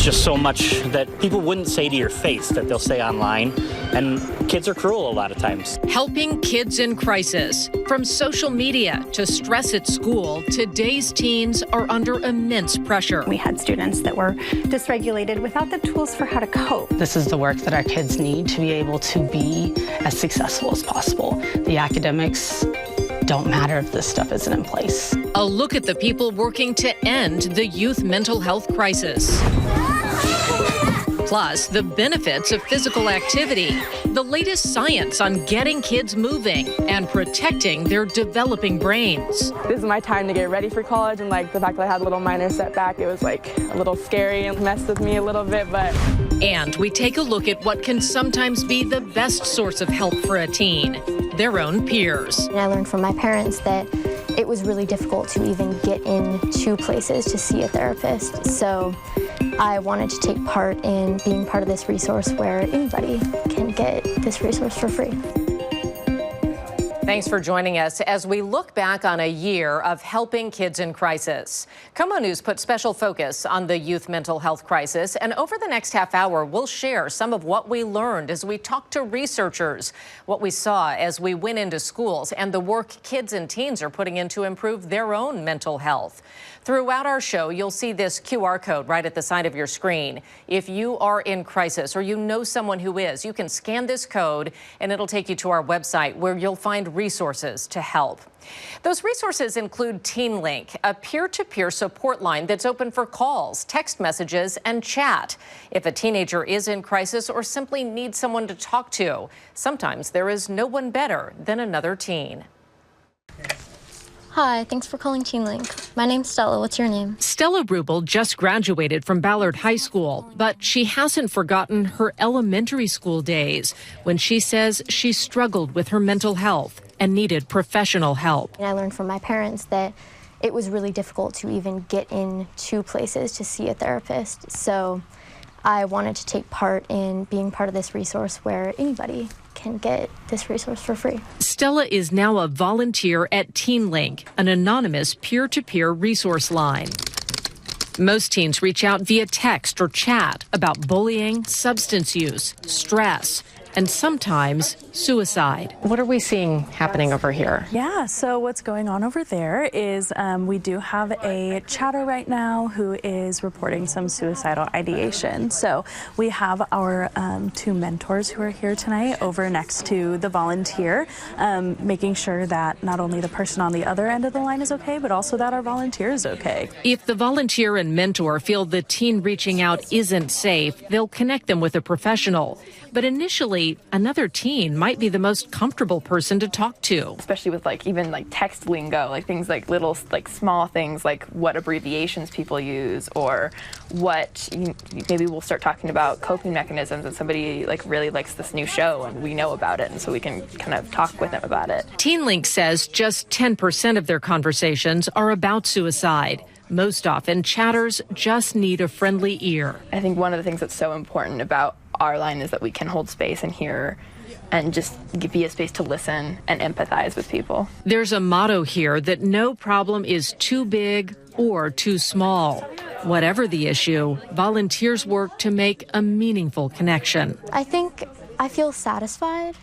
There's just so much that people wouldn't say to your face that they'll say online, and kids are cruel a lot of times. Helping kids in crisis. From social media to stress at school, today's teens are under immense pressure. We had students that were dysregulated without the tools for how to cope. This is the work that our kids need to be able to be as successful as possible. The academics don't matter if this stuff isn't in place. A look at the people working to end the youth mental health crisis. Plus, the benefits of physical activity, the latest science on getting kids moving and protecting their developing brains. This is my time to get ready for college, and the fact that I had a little minor setback, it was a little scary and messed with me a little bit, but. And we take a look at what can sometimes be the best source of help for a teen, their own peers. And I learned from my parents that it was really difficult to even get into places to see a therapist. So I wanted to take part in being part of this resource where anybody can get this resource for free. Thanks for joining us as we look back on a year of helping kids in crisis. KOMO News put special focus on the youth mental health crisis, and over the next half hour, we'll share some of what we learned as we talked to researchers, what we saw as we went into schools, and the work kids and teens are putting in to improve their own mental health. Throughout our show, you'll see this QR code right at the side of your screen. If you are in crisis or you know someone who is, you can scan this code and it'll take you to our website where you'll find resources to help. Those resources include TeenLink, a peer-to-peer support line that's open for calls, text messages, and chat. If a teenager is in crisis or simply needs someone to talk to, sometimes there is no one better than another teen. Hi, thanks for calling TeenLink. My name's Stella. What's your name? Stella Rubel just graduated from Ballard High School, but she hasn't forgotten her elementary school days when she says she struggled with her mental health and needed professional help. And I learned from my parents that it was really difficult to even get into places to see a therapist. So I wanted to take part in being part of this resource where anybody can get this resource for free. Stella is now a volunteer at TeenLink, an anonymous peer-to-peer resource line. Most teens reach out via text or chat about bullying, substance use, stress, and sometimes suicide. What are we seeing happening over here? Yeah, so what's going on over there is we do have a chatter right now who is reporting some suicidal ideation. So we have our two mentors who are here tonight over next to the volunteer, making sure that not only the person on the other end of the line is okay, but also that our volunteer is okay. If the volunteer and mentor feel the teen reaching out isn't safe, they'll connect them with a professional. But initially, another teen might be the most comfortable person to talk to. Especially with even text lingo, things little small things like what abbreviations people use, or what maybe we'll start talking about coping mechanisms, and somebody really likes this new show and we know about it, and so we can kind of talk with them about it. TeenLink says just 10% of their conversations are about suicide. Most often, chatters just need a friendly ear. I think one of the things that's so important about our line is that we can hold space and hear and just be a space to listen and empathize with people. There's a motto here that no problem is too big or too small. Whatever the issue, volunteers work to make a meaningful connection. I think I feel satisfied,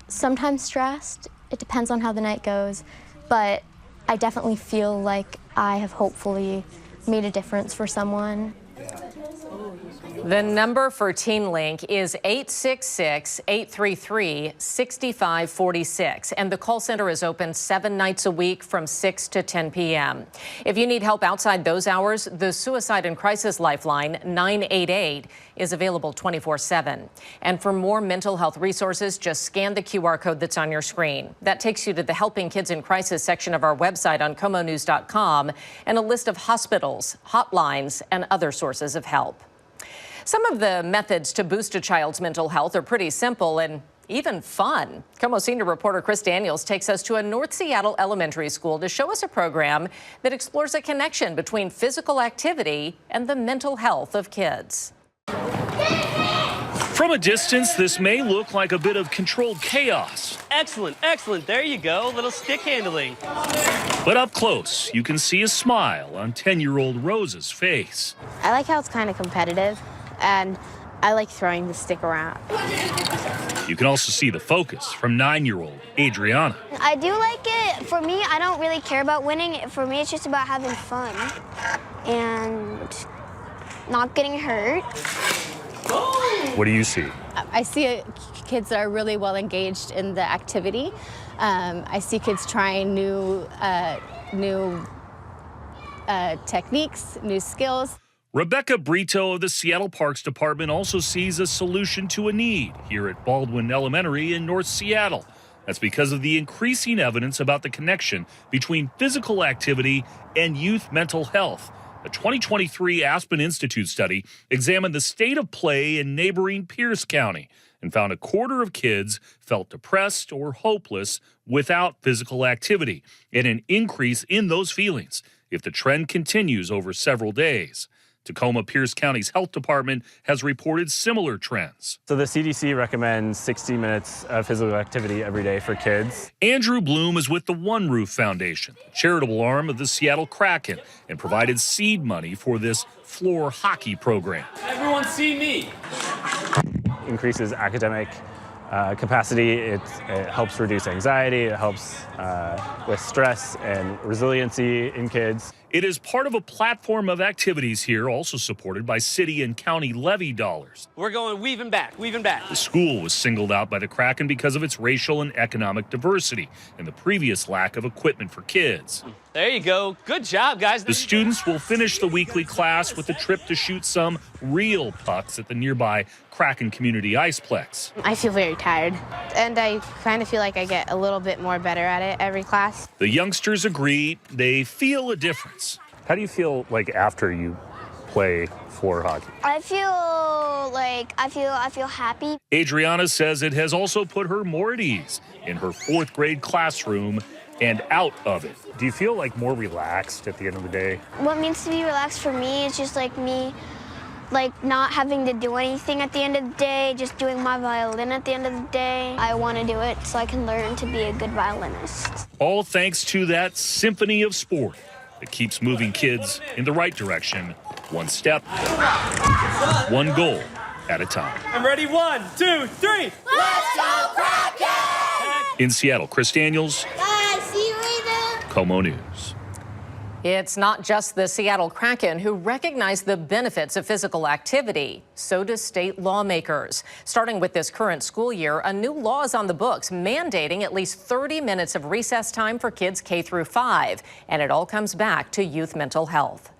sometimes stressed. It depends on how the night goes, but I definitely feel like I have hopefully made a difference for someone. The number for TeenLink is 866-833-6546, and the call center is open 7 nights a week from 6 to 10 p.m. If you need help outside those hours, the Suicide and Crisis Lifeline 988 is available 24/7. And for more mental health resources, just scan the QR code that's on your screen. That takes you to the Helping Kids in Crisis section of our website on KOMOnews.com and a list of hospitals, hotlines, and other sources of help. Some of the methods to boost a child's mental health are pretty simple and even fun. KOMO senior reporter Chris Daniels takes us to a North Seattle elementary school to show us a program that explores a connection between physical activity and the mental health of kids. From a distance, this may look like a bit of controlled chaos. Excellent, excellent. There you go. Little stick handling. But up close, you can see a smile on 10-year-old Rose's face. I like how it's kind of competitive, and I like throwing the stick around. You can also see the focus from 9-year-old Adriana. I do like it. For me, I don't really care about winning. For me, it's just about having fun and not getting hurt. What do you see? I see kids that are really well engaged in the activity. I see kids trying new techniques, new skills. Rebecca Brito of the Seattle Parks Department also sees a solution to a need here at Baldwin Elementary in North Seattle. That's because of the increasing evidence about the connection between physical activity and youth mental health. A 2023 Aspen Institute study examined the state of play in neighboring Pierce County and found a quarter of kids felt depressed or hopeless without physical activity, and an increase in those feelings if the trend continues over several days. Tacoma Pierce County's health department has reported similar trends. So the CDC recommends 60 minutes of physical activity every day for kids. Andrew Bloom is with the One Roof Foundation, a charitable arm of the Seattle Kraken, and provided seed money for this floor hockey program. Everyone see me. Increases academic capacity. It helps reduce anxiety. It helps with stress and resiliency in kids. It is part of a platform of activities here, also supported by city and county levy dollars. We're going weaving back, weaving back. The school was singled out by the Kraken because of its racial and economic diversity and the previous lack of equipment for kids. There you go. Good job, guys. The students will finish the weekly class with a trip to shoot some real pucks at the nearby Kraken Community Iceplex. I feel very tired, and I kind of feel like I get a little bit more better at it every class. The youngsters agree they feel a difference. How do you feel like after you play floor hockey? I feel happy. Adriana says it has also put her more at ease in her 4th grade classroom and out of it. Do you feel like more relaxed at the end of the day? What means to be relaxed for me is just like me, like not having to do anything at the end of the day, just doing my violin at the end of the day. I want to do it so I can learn to be a good violinist. All thanks to that symphony of sport that keeps moving kids in the right direction, one step, one goal at a time. I'm ready. 1, 2, 3. Let's go Kraken! In Seattle, Chris Daniels, Bye, see you later. KOMO News. It's not just the Seattle Kraken who recognize the benefits of physical activity. So do state lawmakers. Starting with this current school year, a new law is on the books mandating at least 30 minutes of recess time for kids K through 5. And it all comes back to youth mental health.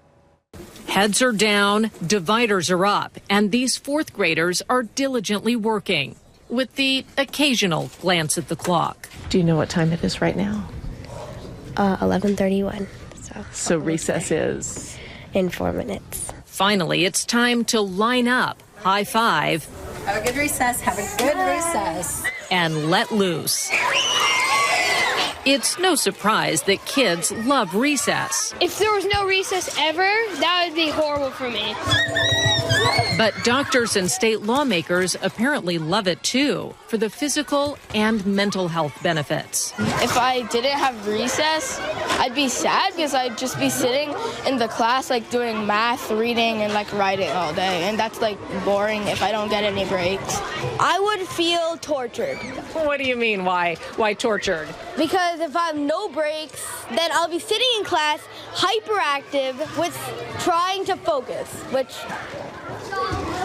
Heads are down, dividers are up, and these 4th graders are diligently working with the occasional glance at the clock. Do you know what time it is right now? 11:31. So recess is? In 4 minutes. Finally, it's time to line up, high five. Have a good recess. Have a good recess. And let loose. It's no surprise that kids love recess. If there was no recess ever, that would be horrible for me. But doctors and state lawmakers apparently love it too, for the physical and mental health benefits. If I didn't have recess, I'd be sad because I'd just be sitting in the class like doing math, reading, and like writing all day. And that's like boring if I don't get any breaks. I would feel tortured. What do you mean, why tortured? Because if I have no breaks, then I'll be sitting in class hyperactive with trying to focus, which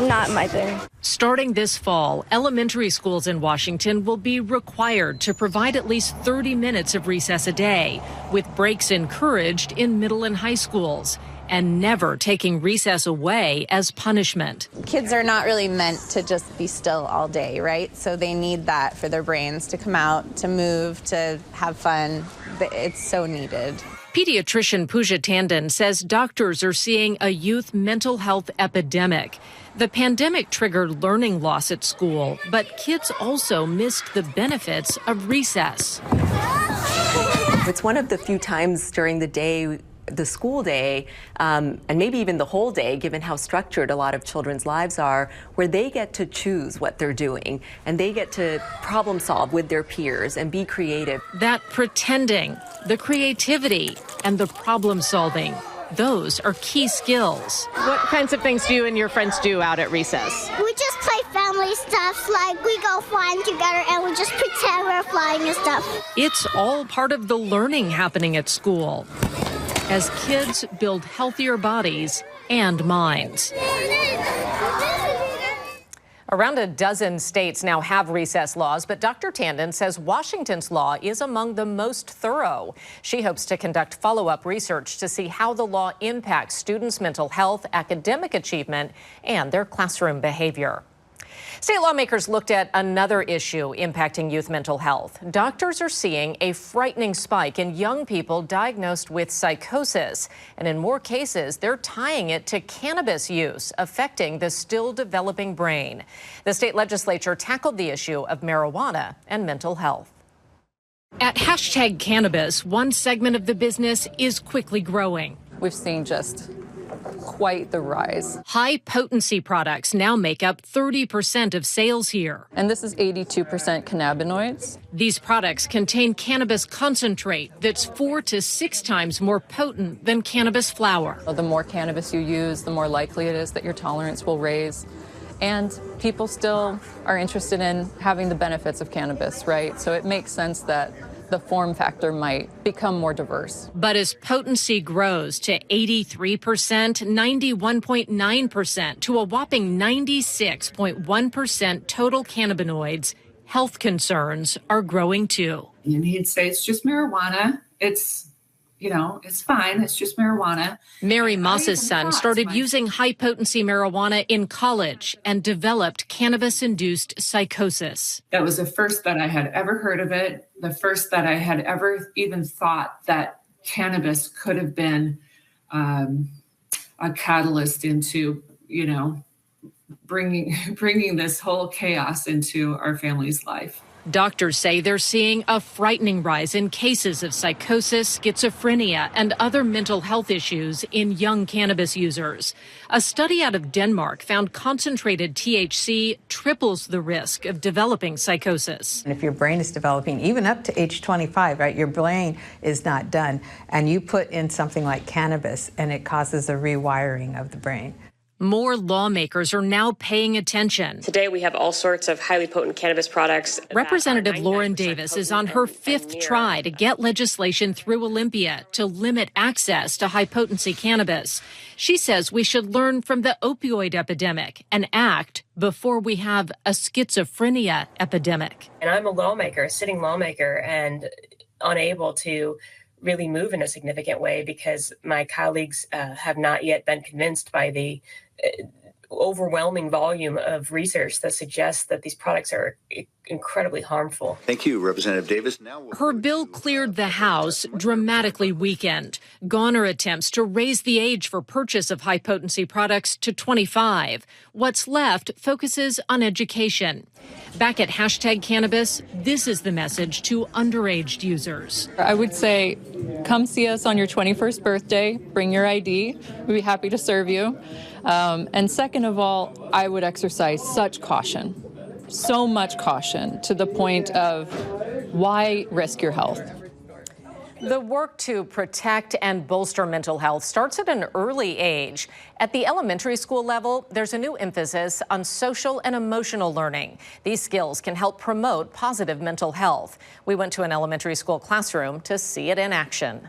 not my thing. Starting this fall, elementary schools in Washington will be required to provide at least 30 minutes of recess a day, with breaks encouraged in middle and high schools, and never taking recess away as punishment. Kids are not really meant to just be still all day, right? So they need that for their brains to come out, to move, to have fun. It's so needed. Pediatrician Puget Sound says doctors are seeing a youth mental health epidemic. The pandemic triggered learning loss at school, but kids also missed the benefits of recess. It's one of the few times during the day the school day, and maybe even the whole day, given how structured a lot of children's lives are, where they get to choose what they're doing and they get to problem solve with their peers and be creative. That pretending, the creativity, and the problem solving, those are key skills. What kinds of things do you and your friends do out at recess? We just play family stuff, like we go flying together and we just pretend we're flying and stuff. It's all part of the learning happening at school as kids build healthier bodies and minds. Around a dozen states now have recess laws, but Dr. Tandon says Washington's law is among the most thorough. She hopes to conduct follow-up research to see how the law impacts students' mental health, academic achievement, and their classroom behavior. State lawmakers looked at another issue impacting youth mental health. Doctors are seeing a frightening spike in young people diagnosed with psychosis. And in more cases, they're tying it to cannabis use, affecting the still developing brain. The state legislature tackled the issue of marijuana and mental health. At #Cannabis, one segment of the business is quickly growing. We've seen just quite the rise. High-potency products now make up 30% of sales here. And this is 82% cannabinoids. These products contain cannabis concentrate that's 4 to 6 times more potent than cannabis flower. The more cannabis you use, the more likely it is that your tolerance will raise. And people still are interested in having the benefits of cannabis, right? So it makes sense that the form factor might become more diverse. But as potency grows to 83%, 91.9%, to a whopping 96.1% total cannabinoids, health concerns are growing too. And he'd say, it's just marijuana. It's fine. It's just marijuana. Mary Moss's son started using high-potency marijuana in college and developed cannabis-induced psychosis. That was the first that I had ever heard of it, the first that I had ever even thought that cannabis could have been a catalyst into, bringing this whole chaos into our family's life. Doctors say they're seeing a frightening rise in cases of psychosis, schizophrenia, and other mental health issues in young cannabis users. A study out of Denmark found concentrated THC triples the risk of developing psychosis. And if your brain is developing, even up to age 25, right, your brain is not done. And you put in something like cannabis, and it causes a rewiring of the brain. More lawmakers are now paying attention. Today, we have all sorts of highly potent cannabis products. Representative Lauren Davis is on her 5th try to get legislation through Olympia to limit access to high-potency cannabis. She says we should learn from the opioid epidemic and act before we have a schizophrenia epidemic. And I'm a lawmaker, a sitting lawmaker, and unable to really move in a significant way because my colleagues have not yet been convinced by the overwhelming volume of research that suggests that these products are incredibly harmful. Thank you, Representative Davis. Her bill cleared the House, dramatically weakened. Gone are attempts to raise the age for purchase of high-potency products to 25. What's left focuses on education. Back at #Cannabis, this is the message to underage users. I would say, come see us on your 21st birthday, bring your ID, we'd be happy to serve you. And second of all, I would exercise such caution, so much caution, to the point of why risk your health? The work to protect and bolster mental health starts at an early age. At the elementary school level, there's a new emphasis on social and emotional learning. These skills can help promote positive mental health. We went to an elementary school classroom to see it in action.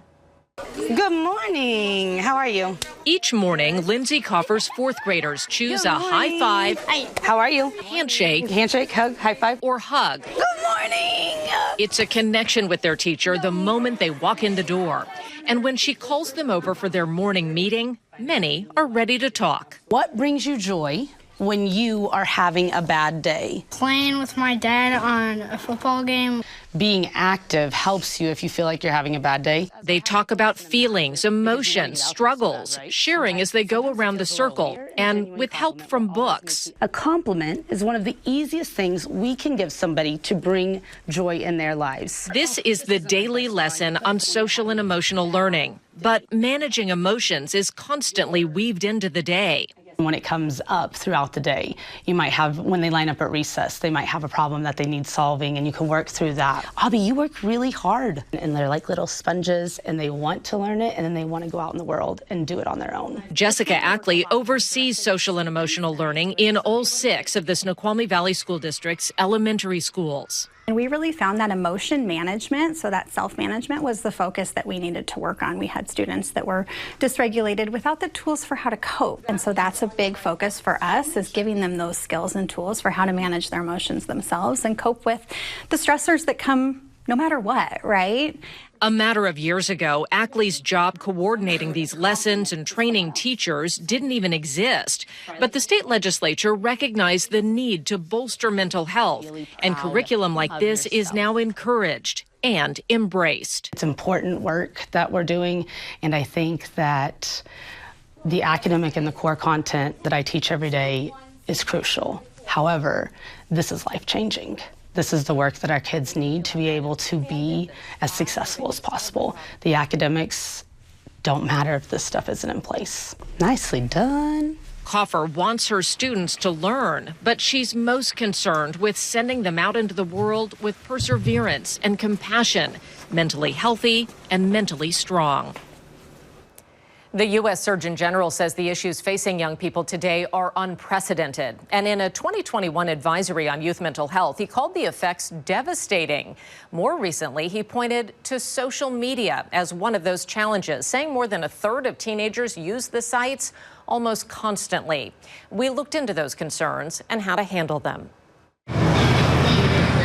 Good morning. How are you? Each morning, Lindsay Coffer's 4th graders choose a high five. Hi. How are you? Handshake. Handshake, hug, high five. Or hug. Good morning. It's a connection with their teacher the moment they walk in the door. And when she calls them over for their morning meeting, many are ready to talk. What brings you joy? when you are having a bad day? Playing with my dad on a football game. Being active helps you if you feel like you're having a bad day. They talk about feelings, emotions, struggles, sharing as they go around the circle, and with help from books. A compliment is one of the easiest things we can give somebody to bring joy in their lives. This is the daily lesson on social and emotional learning. But managing emotions is constantly weaved into the day. When it comes up throughout the day, you might have, when they line up at recess, they might have a problem that they need solving, and you can work through that. Abby, you work really hard. And they're like little sponges, and they want to learn it, and then they want to go out in the world and do it on their own. Jessica Ackley oversees social and emotional learning in all 6 of the Snoqualmie Valley School District's elementary schools. And we really found that emotion management, so that self-management, was the focus that we needed to work on. We had students that were dysregulated without the tools for how to cope. And so that's a big focus for us, is giving them those skills and tools for how to manage their emotions themselves and cope with the stressors that come no matter what, right? A matter of years ago, Ackley's job coordinating these lessons and training teachers didn't even exist. But the state legislature recognized the need to bolster mental health, and curriculum like this is now encouraged and embraced. It's important work that we're doing, and I think that the academic and the core content that I teach every day is crucial. However, this is life-changing. This is the work that our kids need to be able to be as successful as possible. The academics don't matter if this stuff isn't in place. Nicely done. Coffer wants her students to learn, but she's most concerned with sending them out into the world with perseverance and compassion, mentally healthy and mentally strong. The U.S. Surgeon General says the issues facing young people today are unprecedented. And in a 2021 advisory on youth mental health, he called the effects devastating. More recently, he pointed to social media as one of those challenges, saying more than a third of teenagers use the sites almost constantly. We looked into those concerns and how to handle them.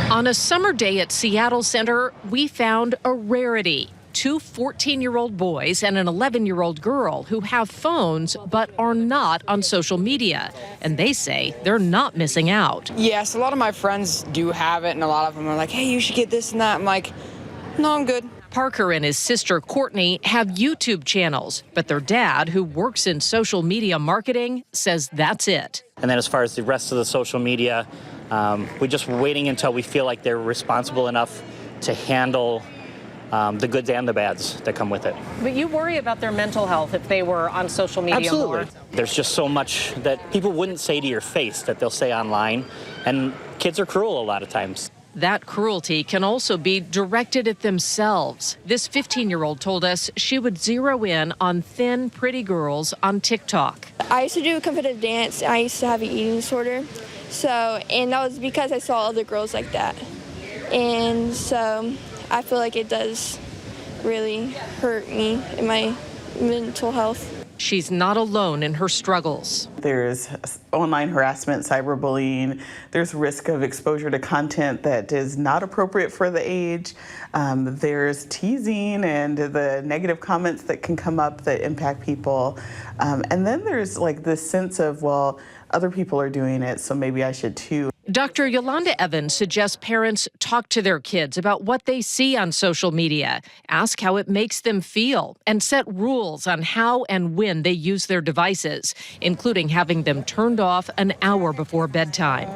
On a summer day at Seattle Center, we found a rarity. 2 14-year-old boys and an 11-year-old girl who have phones but are not on social media. And they say they're not missing out. Yes, a lot of my friends do have it, and a lot of them are like, hey, you should get this and that. I'm like, no, I'm good. Parker and his sister Courtney have YouTube channels, but their dad, who works in social media marketing, says that's it. And then as far as the rest of the social media, we're just waiting until we feel like they're responsible enough to handle the goods and the bads that come with it. But you worry about their mental health if they were on social media Absolutely. more? There's just so much that people wouldn't say to your face that they'll say online, and kids are cruel a lot of times. That cruelty can also be directed at themselves. This 15-year-old told us she would zero in on thin, pretty girls on TikTok. I used to do competitive dance, and I used to have an eating disorder. And that was because I saw other girls like that. And so I feel like it does really hurt me in my mental health. She's not alone in her struggles. There's online harassment, cyberbullying. There's risk of exposure to content that is not appropriate for the age. There's teasing and the negative comments that can come up that impact people. And then there's like this sense of, well, other people are doing it, so maybe I should too. Dr. Yolanda Evans suggests parents talk to their kids about what they see on social media, ask how it makes them feel, and set rules on how and when they use their devices, including having them turned off an hour before bedtime.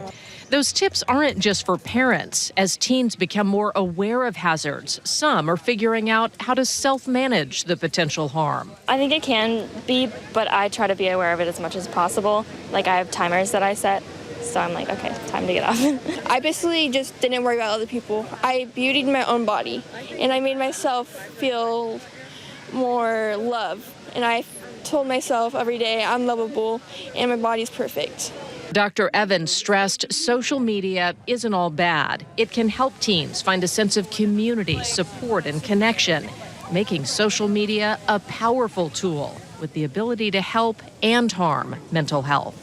Those tips aren't just for parents. As teens become more aware of hazards, some are figuring out how to self-manage the potential harm. I think it can be, but I try to be aware of it as much as possible. Like, I have timers that I set, so I'm like, okay, time to get off. I basically just didn't worry about other people. I beautied my own body, and I made myself feel more love. And I told myself every day I'm lovable and my body's perfect. Dr. Evans stressed social media isn't all bad. It can help teens find a sense of community, support, and connection, making social media a powerful tool with the ability to help and harm mental health.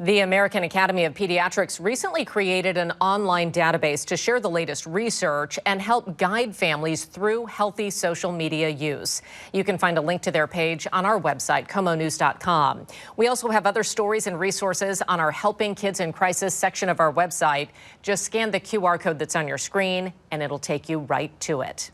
The American Academy of Pediatrics recently created an online database to share the latest research and help guide families through healthy social media use. You can find a link to their page on our website, KOMOnews.com. We also have other stories and resources on our Helping Kids in Crisis section of our website. Just scan the QR code that's on your screen and it'll take you right to it.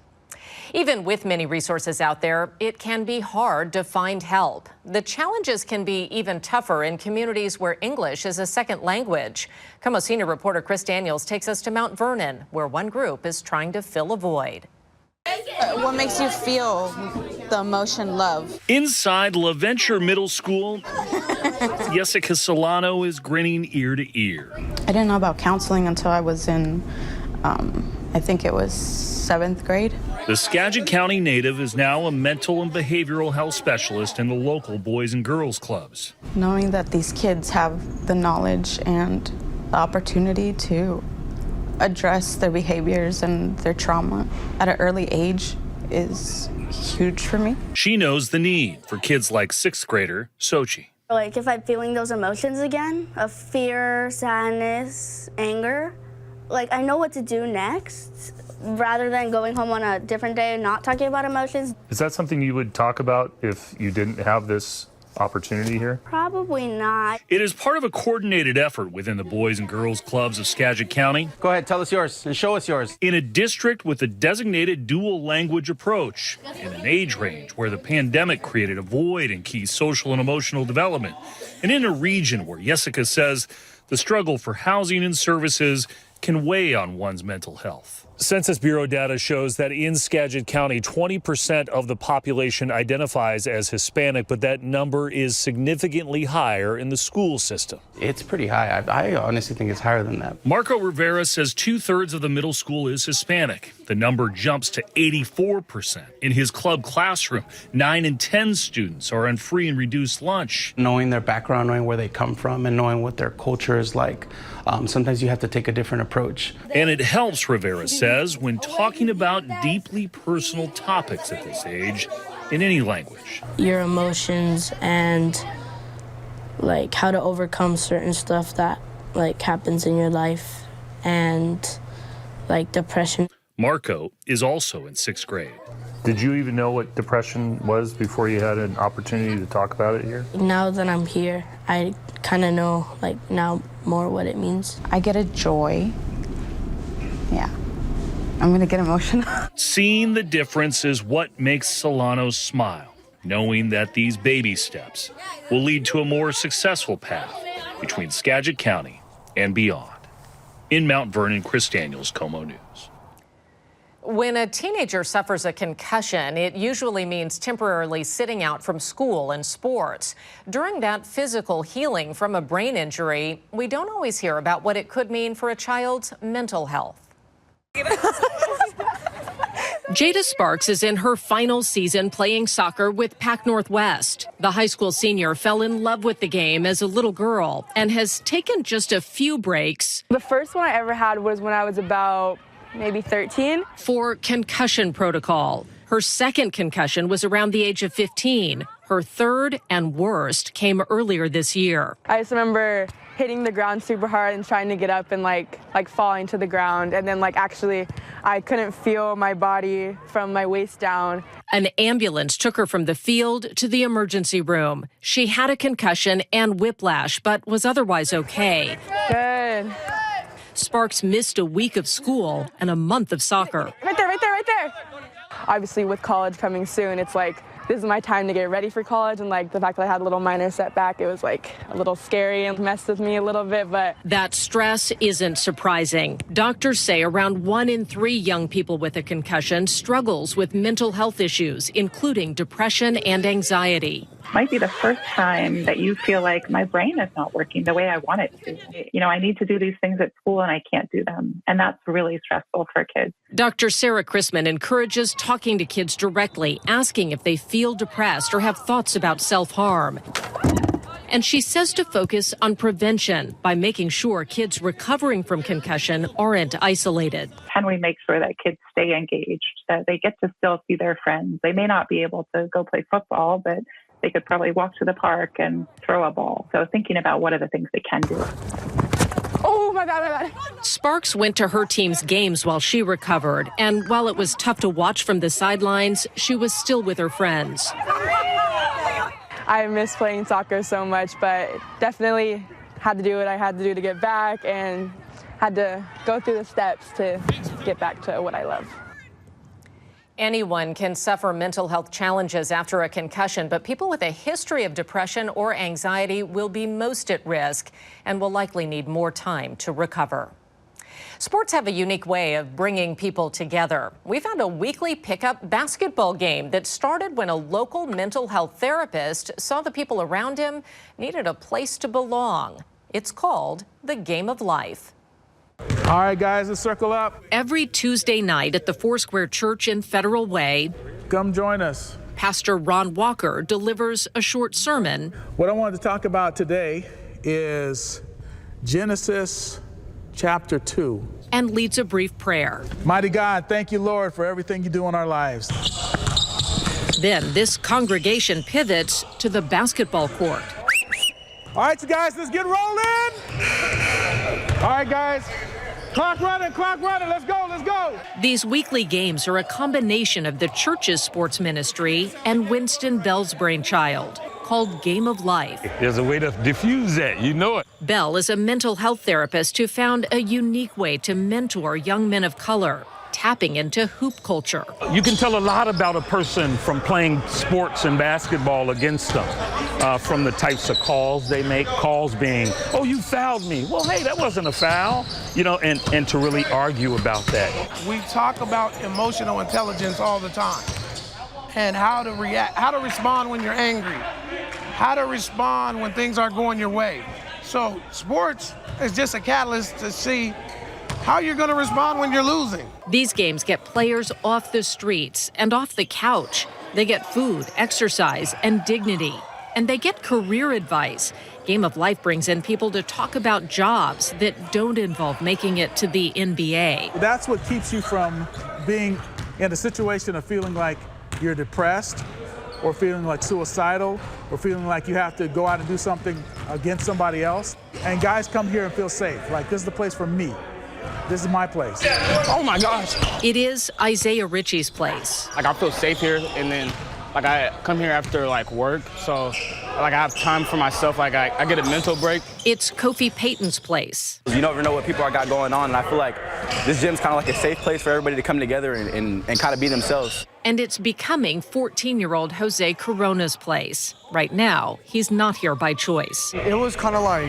Even with many resources out there, it can be hard to find help. The challenges can be even tougher in communities where English is a second language. KOMO senior reporter Chris Daniels takes us to Mount Vernon, where one group is trying to fill a void. What makes you feel the emotion love? Inside LaVenture Middle School, Jessica Solano is grinning ear to ear. I didn't know about counseling until I was in, I think it was 7th grade. The Skagit County native is now a mental and behavioral health specialist in the local Boys and Girls Clubs. Knowing that these kids have the knowledge and the opportunity to address their behaviors and their trauma at an early age is huge for me. She knows the need for kids like 6th grader Sochi. Like if I'm feeling those emotions again, of fear, sadness, anger, like I know what to do next rather than going home on a different day and not talking about emotions. Is that something you would talk about if you didn't have this opportunity here? Probably not. It is part of a coordinated effort within the Boys and Girls Clubs of Skagit County. Go ahead, tell us yours and show us yours. In a district with a designated dual language approach, in an age range where the pandemic created a void in key social and emotional development, and in a region where Jessica says the struggle for housing and services can weigh on one's mental health. Census Bureau data shows that in Skagit County, 20% of the population identifies as Hispanic, but that number is significantly higher in the school system. It's pretty high. I honestly think it's higher than that. Marco Rivera says 2/3 of the middle school is Hispanic. The number jumps to 84%. In his club classroom, 9 in 10 students are on free and reduced lunch. Knowing their background, knowing where they come from, and knowing what their culture is like, sometimes you have to take a different approach. And it helps, Rivera says, when talking about deeply personal topics at this age in any language. Your emotions and like how to overcome certain stuff that like happens in your life and like depression. Marco is also in 6th grade. Did you even know what depression was before you had an opportunity to talk about it here? Now that I'm here, I kind of know like now more what it means. I get a joy. Yeah. I'm going to get emotional. Seeing the difference is what makes Solano smile, knowing that these baby steps will lead to a more successful path between Skagit County and beyond. In Mount Vernon, Chris Daniels, KOMO News. When a teenager suffers a concussion, it usually means temporarily sitting out from school and sports. During that physical healing from a brain injury, we don't always hear about what it could mean for a child's mental health. Jada Sparks is in her final season playing soccer with Pac Northwest. The high school senior fell in love with the game as a little girl and has taken just a few breaks. The first one I ever had was when I was about maybe 13. For concussion protocol. Her second concussion was around the age of 15. Her third and worst came earlier this year. I just remember hitting the ground super hard and trying to get up and like falling to the ground. And then actually I couldn't feel my body from my waist down. An ambulance took her from the field to the emergency room. She had a concussion and whiplash, but was otherwise okay. Good. Sparks missed a week of school and a month of soccer. Right there, right there, right there. Obviously, with college coming soon, it's like, this is my time to get ready for college. And the fact that I had a little minor setback, it was a little scary and messed with me a little bit, but. That stress isn't surprising. Doctors say around 1 in 3 young people with a concussion struggles with mental health issues, including depression and anxiety. Might be the first time that you feel like my brain is not working the way I want it to. I need to do these things at school and I can't do them. And that's really stressful for kids. Dr. Sarah Chrisman encourages talking to kids directly, asking if they feel depressed or have thoughts about self-harm. And she says to focus on prevention by making sure kids recovering from concussion aren't isolated. Can we make sure that kids stay engaged, that they get to still see their friends? They may not be able to go play football, but They could probably walk to the park and throw a ball. So thinking about what are the things they can do. Oh, my bad. Sparks went to her team's games while she recovered, and while it was tough to watch from the sidelines, she was still with her friends. I miss playing soccer so much, but definitely had to do what I had to do to get back and had to go through the steps to get back to what I love. Anyone can suffer mental health challenges after a concussion, but people with a history of depression or anxiety will be most at risk and will likely need more time to recover. Sports have a unique way of bringing people together. We found a weekly pickup basketball game that started when a local mental health therapist saw the people around him needed a place to belong. It's called the Game of Life. All right, guys, let's circle up. Every Tuesday night at the Foursquare Church in Federal Way, come join us. Pastor Ron Walker delivers a short sermon. What I wanted to talk about today is Genesis chapter 2. And leads a brief prayer. Mighty God, thank you, Lord, for everything you do in our lives. Then this congregation pivots to the basketball court. All right, you guys, let's get rolling. All right, guys. Clock running, let's go. These weekly games are a combination of the church's sports ministry and Winston Bell's brainchild, called Game of Life. There's a way to diffuse that, you know it. Bell is a mental health therapist who found a unique way to mentor young men of color, tapping into hoop culture. You can tell a lot about a person from playing sports and basketball against them, from the types of calls they make, calls being, oh, you fouled me. Well, hey, that wasn't a foul, you know, and to really argue about that. We talk about emotional intelligence all the time and how to react, how to respond when you're angry, how to respond when things aren't going your way. So sports is just a catalyst to see how you're going to respond when you're losing. These games get players off the streets and off the couch. They get food, exercise, and dignity. And they get career advice. Game of Life brings in people to talk about jobs that don't involve making it to the NBA. That's what keeps you from being in a situation of feeling like you're depressed or feeling like suicidal or feeling like you have to go out and do something against somebody else. And guys come here and feel safe. Like, this is the place for me. This is my place. Oh my gosh. It is Isaiah Ritchie's place. Like, I feel safe here, and then like I come here after like work, so like I have time for myself. Like I get a mental break. It's Kofi Payton's place. You never know what people are got going on, and I feel like this gym's kind of like a safe place for everybody to come together and kind of be themselves. And it's becoming 14-year-old Jose Corona's place. Right now, he's not here by choice. It was kind of like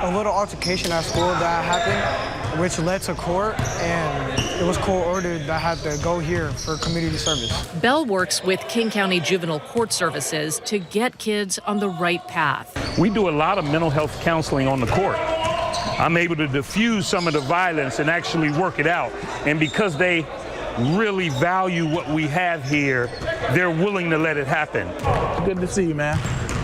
a little altercation at school that happened, which led to court, and it was court-ordered that I had to go here for community service. Bell works with King County Juvenile Court Services to get kids on the right path. We do a lot of mental health counseling on the court. I'm able to diffuse some of the violence and actually work it out. And because they really value what we have here, they're willing to let it happen. Good to see you, man.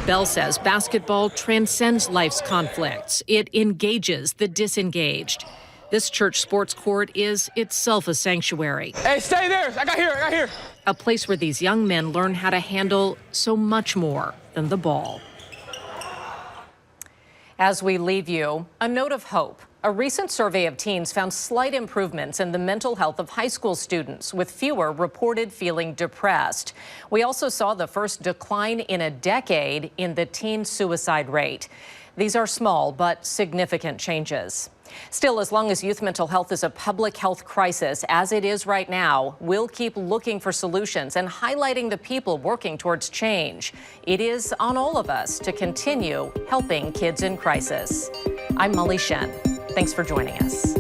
Bell says basketball transcends life's conflicts. It engages the disengaged. This church sports court is itself a sanctuary. Hey, stay there. I got here. A place where these young men learn how to handle so much more than the ball. As we leave you, a note of hope. A recent survey of teens found slight improvements in the mental health of high school students, with fewer reported feeling depressed. We also saw the first decline in a decade in the teen suicide rate. These are small but significant changes. Still, as long as youth mental health is a public health crisis, as it is right now, we'll keep looking for solutions and highlighting the people working towards change. It is on all of us to continue helping kids in crisis. I'm Molly Shen. Thanks for joining us.